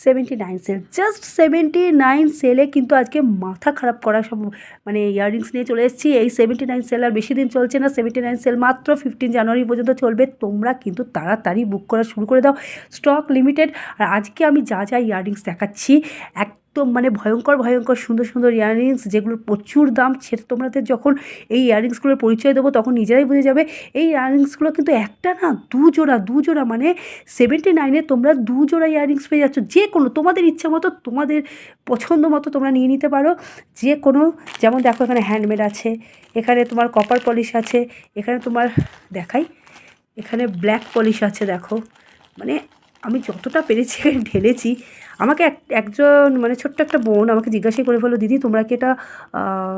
79 sell, just 79 সেলে কিন্তু আজকে মাথা খারাপ করা সব মানে ইয়াররিংস নিয়ে চলে এসেছি। এই 79 সেল আর বেশি দিন চলছে না, 79 সেল মাত্র 15 জানুয়ারি পর্যন্ত চলবে। তোমরা কিন্তু তাড়াতাড়ি বুক করা শুরু করে দাও, স্টক লিমিটেড। আর আজকে আমি যা যা ইয়াররিংস দেখাচ্ছি একদম মানে ভয়ঙ্কর ভয়ঙ্কর সুন্দর সুন্দর ইয়াররিংস, যেগুলোর প্রচুর দাম। সেটা তোমাদের যখন এই ইয়াররিংসগুলোর পরিচয় দেবো তখন নিজেরাই বুঝে যাবে। এই ইয়াররিংসগুলো কিন্তু একটা না, দু জোড়া মানে 79-এ তোমরা 2 জোড়া ইয়াররিংস পেয়ে যাচ্ছ। যে কোনো তোমাদের ইচ্ছা মতো, তোমাদের পছন্দ মতো তোমরা নিয়ে নিতে পারো যে কোনো। যেমন দেখো এখানে হ্যান্ডমেড আছে, এখানে তোমার কপার পলিশ আছে, এখানে তোমার দেখাই, এখানে ব্ল্যাক পলিশ আছে। দেখো মানে আমি যতটা পেরেছি ঢেলেছি। আমাকে একজন মানে ছোট্ট একটা বোন আমাকে জিজ্ঞাসা করে বললো, দিদি তোমরা কি এটা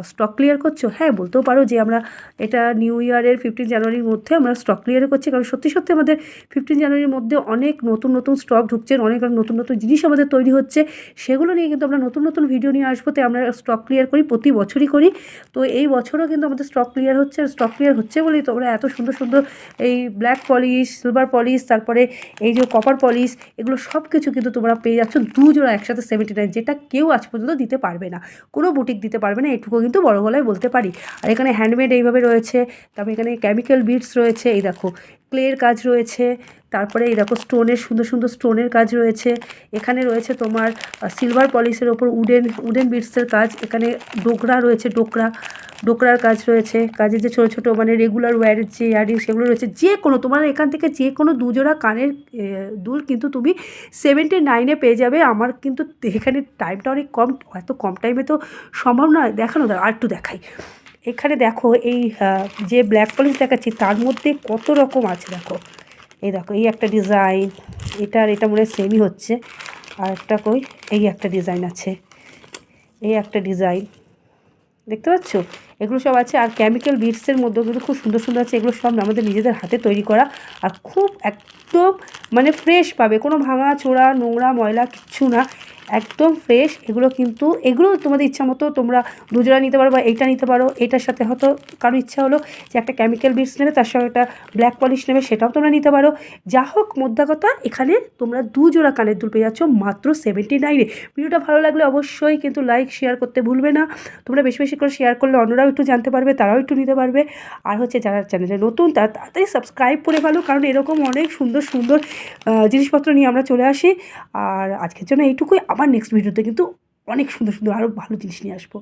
স্টক ক্লিয়ার করছো? হ্যাঁ, বলতেও পারো যে আমরা এটা নিউ ইয়ারের 15 জানুয়ারির মধ্যে আমরা স্টক ক্লিয়ার করছি, কারণ সত্যি সত্যি আমাদের 15 জানুয়ারির মধ্যে অনেক নতুন নতুন স্টক ঢুকছে, অনেক নতুন নতুন জিনিস আমাদের তৈরি হচ্ছে। সেগুলো নিয়ে কিন্তু আমরা নতুন নতুন ভিডিও নিয়ে আসবো। তাই আমরা স্টক ক্লিয়ার করি, প্রতি বছরই করি। তো এই বছরও কিন্তু আমাদের স্টক ক্লিয়ার হচ্ছে। আর স্টক ক্লিয়ার হচ্ছে বলেই তোমরা এত সুন্দর সুন্দর এই ব্ল্যাক পলিশ, সিলভার পলিশ, তারপরে এই যে কপার পলিশ, এগুলো সব কিছু কিন্তু তোমরা পেয়ে যাচ্ছ 2 জোড়া একসাথে 79, যেটা কেউ আজ পর্যন্ত দিতে পারবে না, কোনো বুটিক দিতে পারবে না, এটুকু কিন্তু বড় গলায় বলতে পারি। আর এখানে হ্যান্ডমেড এইভাবে রয়েছে, তারপরে এখানে কেমিক্যাল বিডস রয়েছে, এই দেখো ক্লের কাজ রয়েছে, তারপরে এই দেখো স্টোনের সুন্দর সুন্দর স্টোনের কাজ রয়েছে। এখানে রয়েছে তোমার সিলভার পলিশের ওপর উডেন বিডসের কাজ। এখানে ডোকরা রয়েছে, ডোকরার কাজ রয়েছে, কাজের যে ছোটো ছোটো মানে রেগুলার ওয়্যারের যে ইয়াররিং সেগুলো রয়েছে। যে কোনো তোমার এখান থেকে যে কোনো 2 জোড়া কানের দুল কিন্তু তুমি 79-এ পেয়ে যাবে। আমার কিন্তু এখানে টাইমটা অনেক কম, এত কম টাইমে তো সম্ভব নয় দেখানো। আর একটু দেখাই, এখানে দেখো এই যে ব্ল্যাক পলিশ দেখাচ্ছি তার মধ্যে কত রকম আছে। দেখো এই দেখো, এই একটা ডিজাইন, এটা মনে হয় সেমই হচ্ছে। আর একটা কই, এই একটা ডিজাইন আছে, এই একটা ডিজাইন দেখতে পাচ্ছ, এগুলো সব আছে। আর কেমিক্যাল বিডসের মধ্যেও কিন্তু খুব সুন্দর সুন্দর আছে। এগুলো সব আমাদের নিজেদের হাতে তৈরি করা, আর খুব একদম মানে ফ্রেশ পাবে, কোনো ভাঙা চোরা নোংরা ময়লা কিচ্ছু না, একদম ফ্রেশ। এগুলো তোমাদের ইচ্ছা মতো তোমরা 2 জোড়া নিতে পারো বা এইটা নিতে পারো। এটার সাথে হয়তো কারো ইচ্ছা হলো যে একটা কেমিক্যাল বিডস নেবে, তার সঙ্গে একটা ব্ল্যাক পলিশ নেবে, সেটাও তোমরা নিতে পারো। যা হোক, মোদ্দা কথা এখানে তোমরা 2 জোড়া কানের দুল পেয়ে যাচ্ছ মাত্র 79-এ। ভিডিওটা ভালো লাগলে অবশ্যই কিন্তু লাইক শেয়ার করতে ভুলবে না। তোমরা বেশি বেশি করে শেয়ার করলে অন্যরাও একটু জানতে পারবে, তারাও একটু নিতে পারবে। আর হচ্ছে যারা চ্যানেলে নতুন তারা তাড়াতাড়ি সাবস্ক্রাইব করে ফেলো, কারণ এরকম অনেক সুন্দর সুন্দর জিনিসপত্র নিয়ে আমরা চলে আসি। আর আজকের জন্য এইটুকুই। আবার নেক্সট ভিডিওতে কিন্তু অনেক সুন্দর সুন্দর আরও ভালো জিনিস নিয়ে আসবো।